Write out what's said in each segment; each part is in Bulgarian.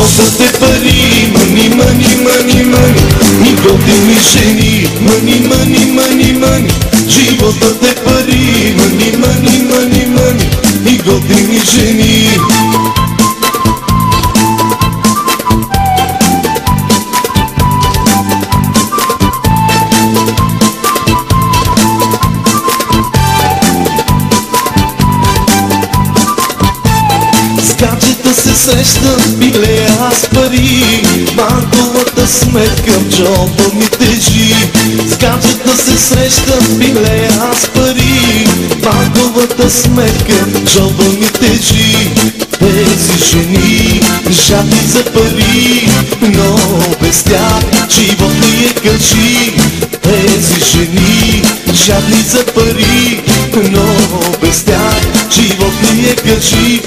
Животът е пари, мани, мани, мани, мани, и готини жени, мани, мани, мани, мани. Животът е пари, мани, мани, мани, мани, и готини жени. Гаджета се срещам, биле аз пари, банковата сметка в джоба ми тежи. С гаджета се срещам, биле аз пари, банковата сметка в джоба ми тежи. Тези жени жадни за пари, но без тях живот ми е кажи. Тези жени жадни за пари, но без тях живот ми е кажи.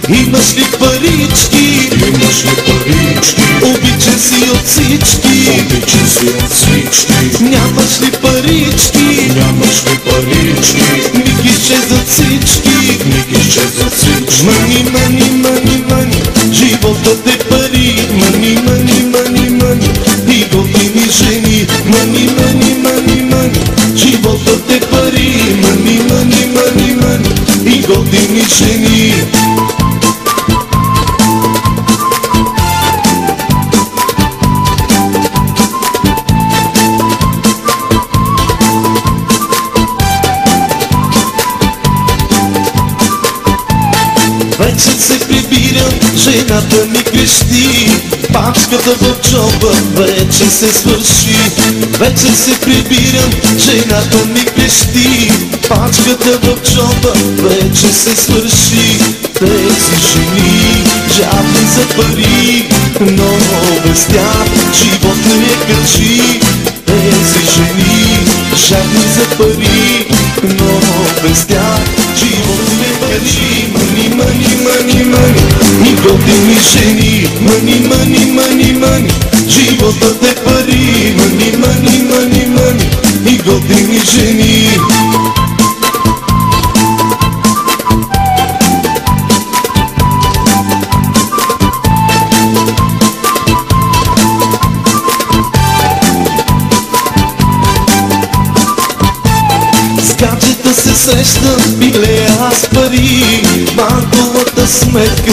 Имаш ли парички? Имаш ли парички? Обича си от всички. Обича си от всички. Нямаш ли парички? Нямаш ли парички? Книги изчезват всички. Книги изчезват всички. Мани, мани, мани, мани, животът е пари. Мани, мани, мани, мани, и готини жени. Мани, мани, мани, мани, животът е пари. Мани, мани, мани, мани, и готини жени. Вече се прибирам, жената ми крещи, пачката в джоба вече се свърши. Вече се прибирам, жената ми крещи, пачката в джоба вече се свърши. Тези жени жадни за пари, но без тях живот не е кажи. Тези жени жадни за пари, но без тях живот не е кажи. Мани, мани, мани, мани, и готини жени. Мани, мани, мани, мани, животът е пари. Мани, мани, мани, мани, и готини жени. С гаджета се срещам, биле аз пари, банковата сметка